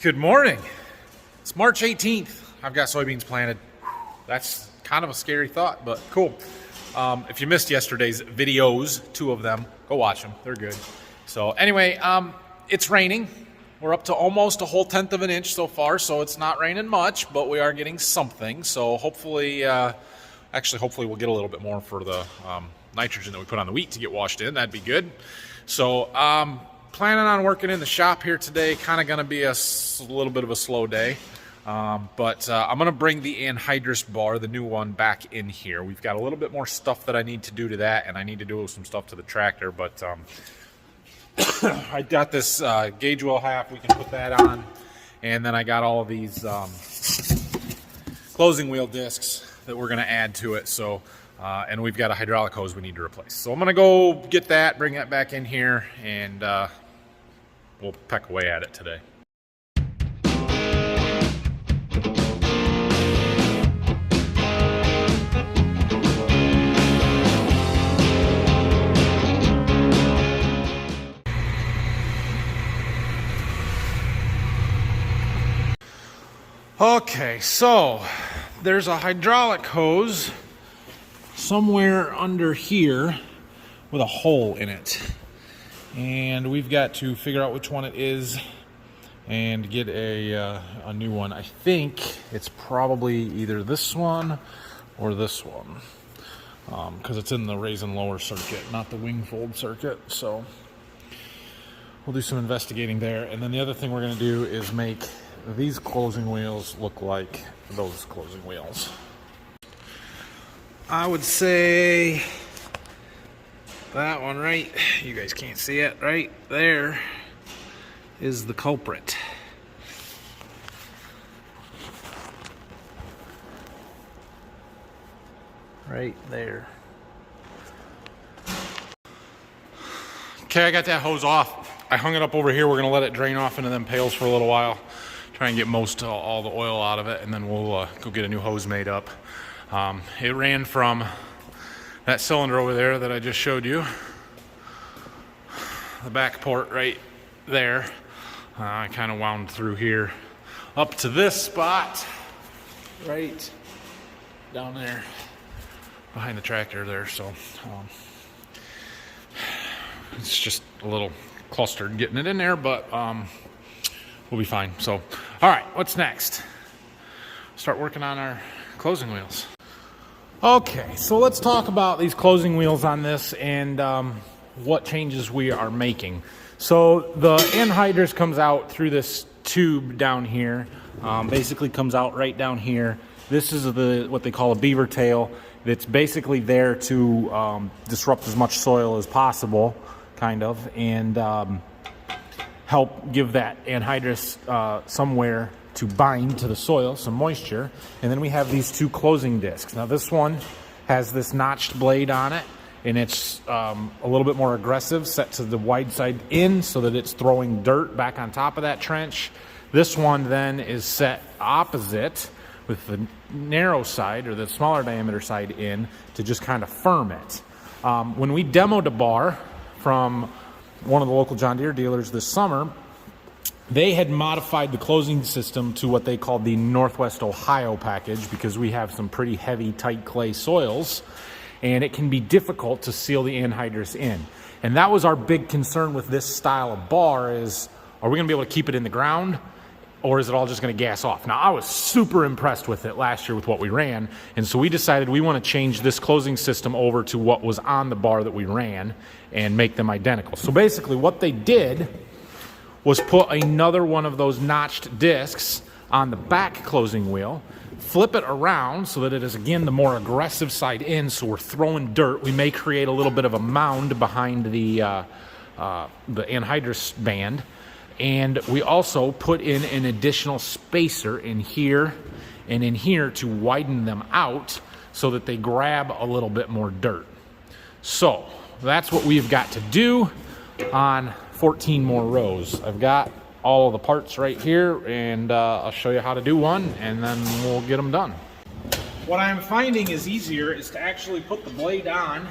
Good morning. It's March 18th. I've got soybeans planted. That's kind of a scary thought, but cool. If you missed yesterday's videos, 2 of them, go watch them. They're good. So anyway, it's raining. We're up to almost a whole 1/10 of an inch so far, so it's not raining much, but we are getting something. So hopefully, hopefully we'll get a little bit more for the nitrogen that we put on the wheat to get washed in. That'd be good. So planning on working in the shop here today. Kind of going to be a little bit of a slow day. But I'm going to bring the NH3 Bar, the new one, back in here. We've got a little bit more stuff that I need to do to that, and I need to do some stuff to the tractor. But I got this gauge wheel half. We can put that on. And then I got all of these closing wheel discs that we're going to add to it. So, and we've got a hydraulic hose we need to replace. So I'm going to go get that, bring that back in here, and we'll peck away at it today. Okay, so there's a hydraulic hose somewhere under here with a hole in it, and we've got to figure out which one it is and get a new one. I think it's probably either this one or this one, because it's in the raise and lower circuit, not the wing fold circuit. So we'll do some investigating there, and then the other thing we're going to do is make these closing wheels look like those closing wheels. I would say that one right, you guys can't see it, right there is the culprit. Right there. Okay, I got that hose off. I hung it up over here. We're gonna let it drain off into them pails for a little while. Try and get most all the oil out of it, and then we'll go get a new hose made up. It ran from that cylinder over there that I just showed you, the back port right there. I kind of wound through here up to this spot right down there behind the tractor there. So it's just a little clustered getting it in there, but we'll be fine. So, all right, what's next? Start working on our closing wheels. Okay, so let's talk about these closing wheels on this and what changes we are making. So the NH3 comes out through this tube down here, basically comes out right down here. This is what they call a beaver tail. That's basically there to disrupt as much soil as possible, kind of, and help give that anhydrous somewhere to bind to the soil, some moisture. And then we have these 2 closing discs. Now this one has this notched blade on it, and it's a little bit more aggressive, set to the wide side in so that it's throwing dirt back on top of that trench. This one then is set opposite with the narrow side, or the smaller diameter side, in to just kind of firm it. When we demoed a bar from one of the local John Deere dealers this summer, they had modified the closing system to what they called the Northwest Ohio package, because we have some pretty heavy, tight clay soils, and it can be difficult to seal the anhydrous in. And that was our big concern with this style of bar is, are we gonna be able to keep it in the ground, or is it all just gonna gas off? Now, I was super impressed with it last year with what we ran, and so we decided we wanna change this closing system over to what was on the bar that we ran and make them identical. So basically what they did was put another one of those notched discs on the back closing wheel, flip it around so that it is, again, the more aggressive side in, so we're throwing dirt. We may create a little bit of a mound behind the anhydrous band, and we also put in an additional spacer in here and in here to widen them out so that they grab a little bit more dirt. So that's what we've got to do on 14 more rows. I've got all of the parts right here, and I'll show you how to do one, and then we'll get them done. What I'm finding is easier is to actually put the blade on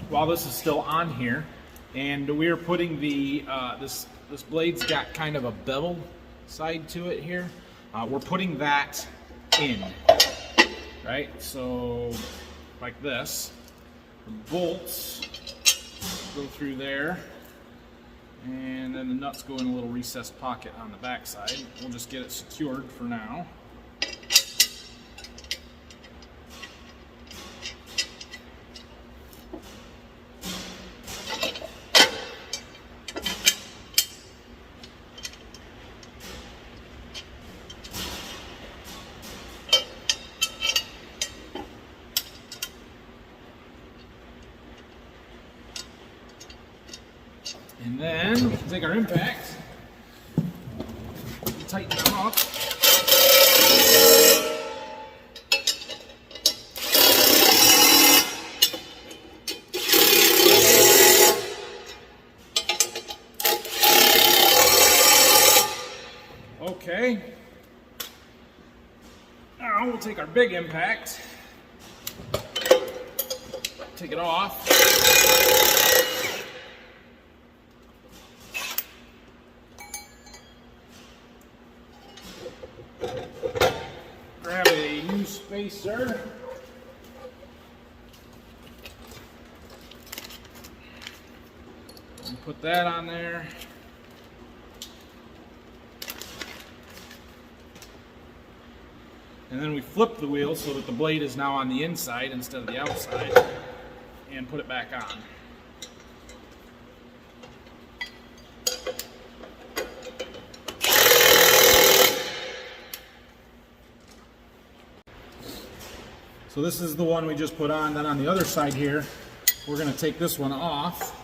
while this is still on here, And we're putting the this blade's got kind of a bevel side to it here. We're putting that in, right? So like this. The bolts go through there, and then the nuts go in a little recessed pocket on the back side. We'll just get it secured for now. And then we'll take our impact, tighten them up. Okay. Now we'll take our big impact, take it off. Grab a new spacer. And put that on there. And then we flip the wheel so that the blade is now on the inside instead of the outside, and put it back on. So this is the one we just put on. Then on the other side here, we're going to take this one off.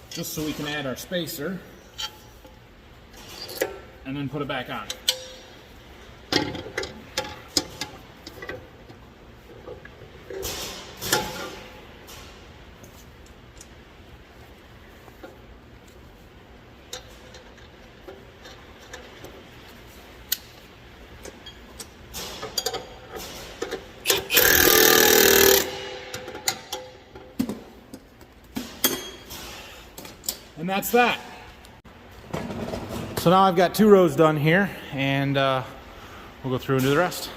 Just so we can add our spacer. And then put it back on. And that's that. So now I've got 2 rows done here, and we'll go through and do the rest.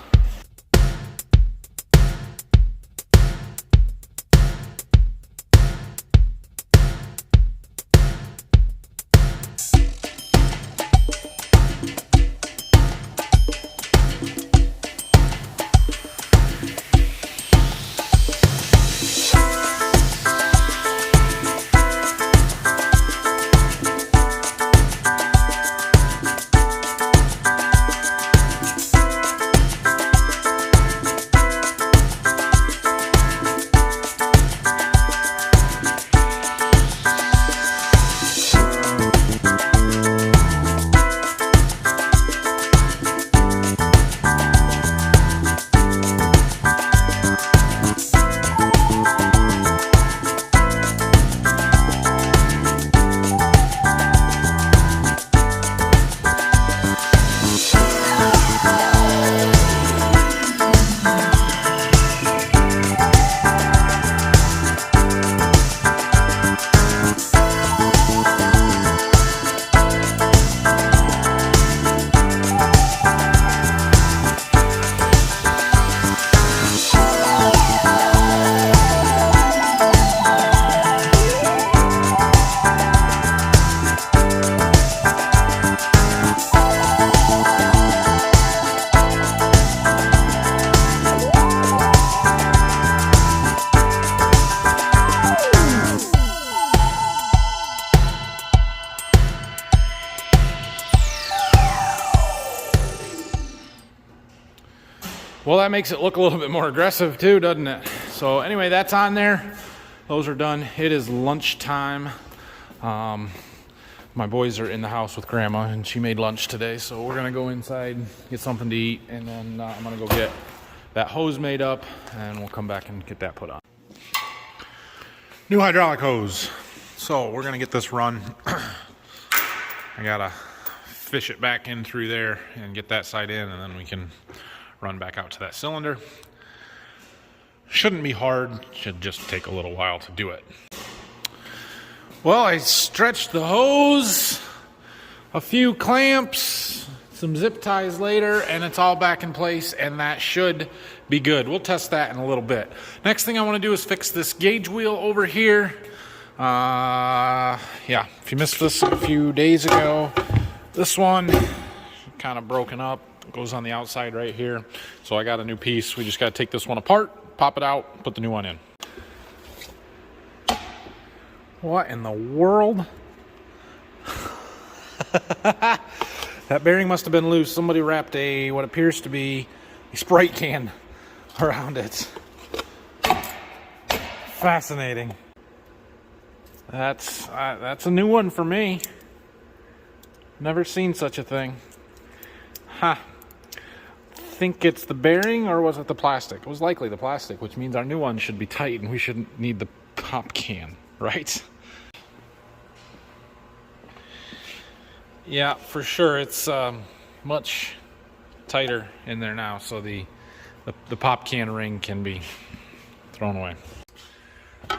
Well, that makes it look a little bit more aggressive too, doesn't it? So anyway, that's on there. Those are done. It is lunchtime. My boys are in the house with Grandma, and she made lunch today. So we're gonna go inside, get something to eat, and then I'm gonna go get that hose made up, and we'll come back and get that put on. New hydraulic hose. So we're gonna get this run. I gotta fish it back in through there and get that side in, and then we can run back out to that cylinder. Shouldn't be hard, should just take a little while to do it. Well, I stretched the hose, a few clamps, some zip ties later, and it's all back in place, and that should be good. We'll test that in a little bit. Next thing I want to do is fix this gauge wheel over here. Yeah, if you missed this a few days ago, this one kind of broken up. It goes on the outside right here. So I got a new piece. We just got to take this one apart, pop it out, put the new one in. What in the world? That bearing must have been loose. Somebody wrapped what appears to be a Sprite can around it. Fascinating. That's a new one for me. Never seen such a thing. Ha. Think it's the bearing, or was it the plastic? It was likely the plastic, which means our new one should be tight and we shouldn't need the pop can, right? Yeah, for sure. It's much tighter in there now, so the pop can ring can be thrown away.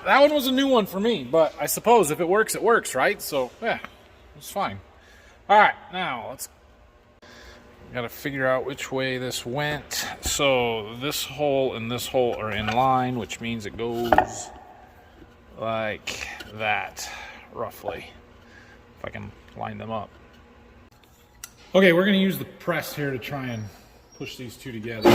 That one was a new one for me, but I suppose if it works, right? So yeah, it's fine. All right, now got to figure out which way this went. So this hole and this hole are in line, which means it goes like that, roughly, if I can line them up. Okay, we're going to use the press here to try and push these two together.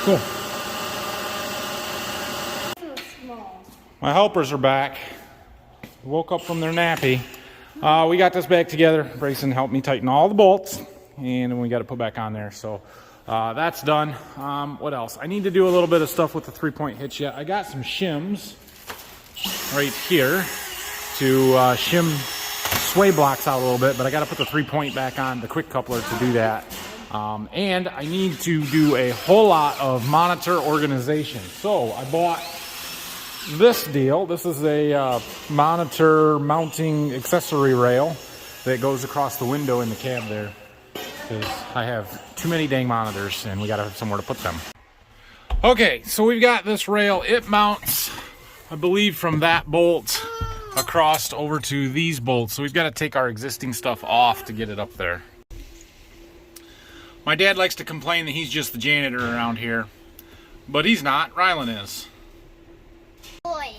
Cool. My helpers are back. Woke up from their nappy. We got this back together. Brayson helped me tighten all the bolts, and then we got to put back on there. So that's done. What else? I need to do a little bit of stuff with the 3-point hitch yet. I got some shims right here to shim sway blocks out a little bit, but I got to put the 3-point back on, the quick coupler, to do that. And I need to do a whole lot of monitor organization. So I bought this deal. This is a monitor mounting accessory rail that goes across the window in the cab there, because I have too many dang monitors and we got to have somewhere to put them. Okay, so we've got this rail. It mounts, I believe, from that bolt across over to these bolts. So we've got to take our existing stuff off to get it up there. My dad likes to complain that he's just the janitor around here, but he's not. Rylan is. Boy.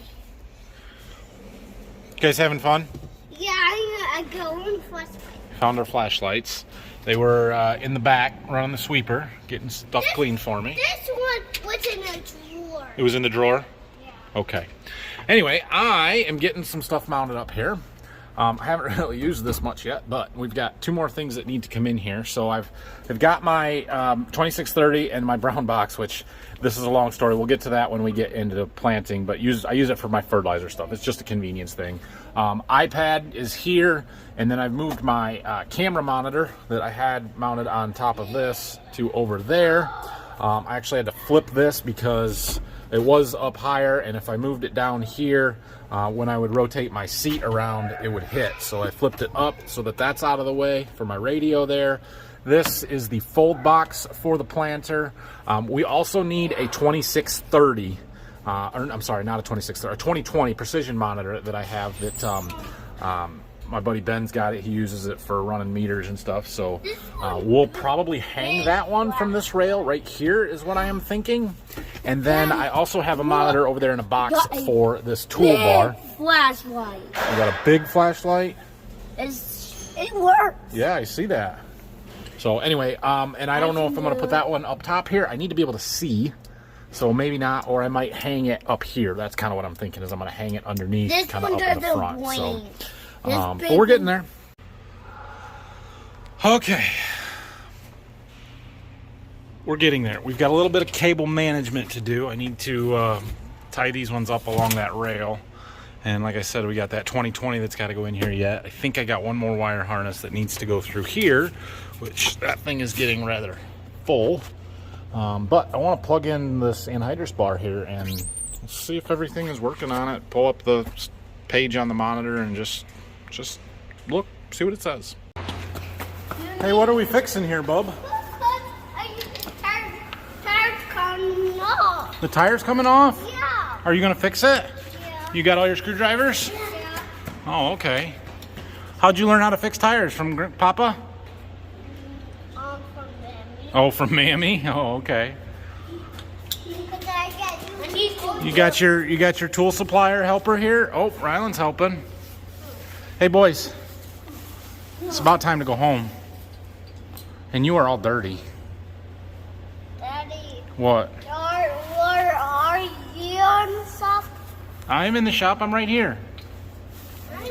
You guys having fun? Yeah, I go on flashlight. Found our flashlights. They were in the back, running the sweeper, getting stuff cleaned for me. This one was in a drawer. It was in the drawer? Yeah. Okay. Anyway, I am getting some stuff mounted up here. I haven't really used this much yet, but we've got 2 more things that need to come in here. So I've got my 2630 and my brown box, which this is a long story. We'll get to that when we get into the planting, but I use it for my fertilizer stuff. It's just a convenience thing. iPad is here, and then I've moved my camera monitor that I had mounted on top of this to over there. I actually had to flip this because it was up higher, and if I moved it down here, when I would rotate my seat around, it would hit. So I flipped it up so that that's out of the way for my radio there. This is the fold box for the planter. We also need a 2630, I'm sorry, not a 2630, a 2020 precision monitor that I have that my buddy Ben's got it. He uses it for running meters and stuff. So we'll probably hang that one from this rail right here is what I am thinking. And then I also have a monitor over there in a box for this toolbar. Flashlight. You got a big flashlight. It works. Yeah, I see that. So anyway, and I don't know if I'm going to put that one up top here. I need to be able to see. So maybe not, or I might hang it up here. That's kind of what I'm thinking, is I'm going to hang it underneath, kind of up in the front. So, but we're getting there. Okay. We're getting there. We've got a little bit of cable management to do. I need to tie these ones up along that rail. And like I said, we got that 2020 that's got to go in here yet. I think I got one more wire harness that needs to go through here, which that thing is getting rather full. But I want to plug in this anhydrous bar here and see if everything is working on it. Pull up the page on the monitor and just look, see what it says. Hey, what are we fixing here, bub? Tires coming off. The tire's coming off? Yeah. Are you going to fix it? Yeah. You got all your screwdrivers? Yeah. Oh, okay. How'd you learn how to fix tires? From Papa? From Mammy. Oh, from Mammy? Oh, okay. You got your tool supplier helper here? Oh, Ryland's helping. Hey, boys. It's about time to go home. And you are all dirty. Daddy. What? Where are you on stuff? I'm in the shop. I'm right here. I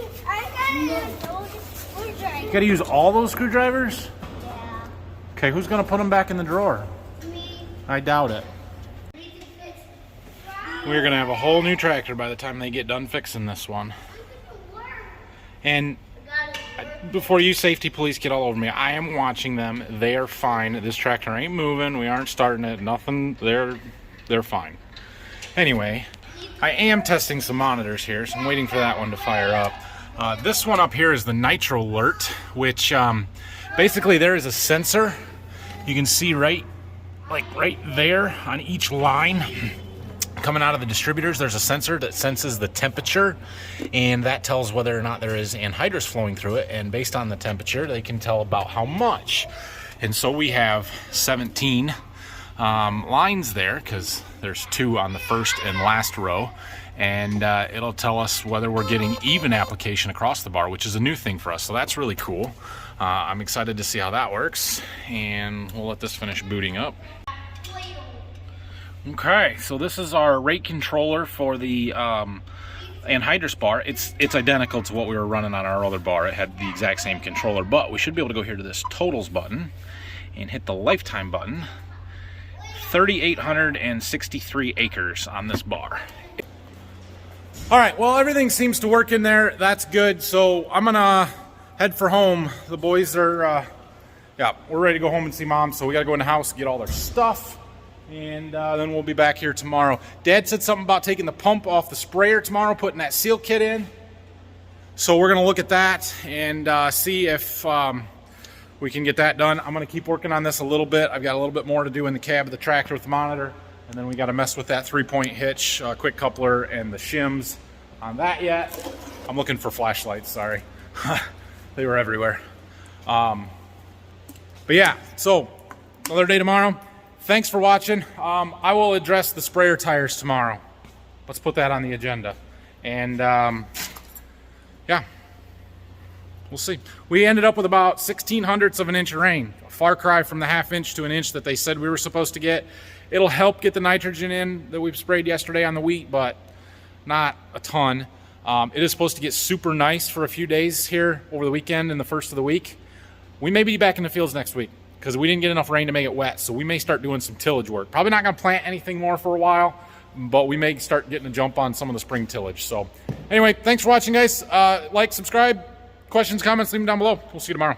gotta use screwdriver. You gotta use all those screwdrivers? Yeah. Okay, who's gonna put them back in the drawer? Me. I doubt it. We're gonna have a whole new tractor by the time they get done fixing this one. And before you safety police get all over me, I am watching them. They are fine. This tractor ain't moving. We aren't starting it. Nothing. They're fine. Anyway, I am testing some monitors here, so I'm waiting for that one to fire up. This one up here is the Nitro Alert, which basically there is a sensor. You can see right there on each line. Coming out of the distributors, there's a sensor that senses the temperature, and that tells whether or not there is anhydrous flowing through it, and based on the temperature they can tell about how much. And so we have 17 lines there, because there's 2 on the first and last row, and it'll tell us whether we're getting even application across the bar, which is a new thing for us, so that's really cool. I'm excited to see how that works, and we'll let this finish booting up. Okay, so this is our rate controller for the anhydrous bar. It's identical to what we were running on our other bar. It had the exact same controller, but we should be able to go here to this totals button and hit the lifetime button. 3,863 acres on this bar. All right, well, everything seems to work in there. That's good. So I'm gonna head for home. The boys are, we're ready to go home and see Mom. So we gotta go in the house, get all their stuff. And then we'll be back here tomorrow. Dad said something about taking the pump off the sprayer tomorrow, putting that seal kit in. So we're going to look at that and see if we can get that done. I'm going to keep working on this a little bit. I've got a little bit more to do in the cab of the tractor with the monitor. And then we got to mess with that 3-point hitch, quick coupler, and the shims on that yet. I'm looking for flashlights, sorry. They were everywhere. But yeah, so another day tomorrow. Thanks for watching. I will address the sprayer tires tomorrow. Let's put that on the agenda. And yeah, we'll see. We ended up with about 1/1600ths of an inch of rain. A far cry from the 1/2 inch to an inch that they said we were supposed to get. It'll help get the nitrogen in that we've sprayed yesterday on the wheat, but not a ton. It is supposed to get super nice for a few days here over the weekend and the first of the week. We may be back in the fields next week, because we didn't get enough rain to make it wet, so we may start doing some tillage work. Probably not going to plant anything more for a while, but we may start getting a jump on some of the spring tillage. So anyway, thanks for watching, guys. Like, subscribe, questions, comments, leave them down below. We'll see you tomorrow.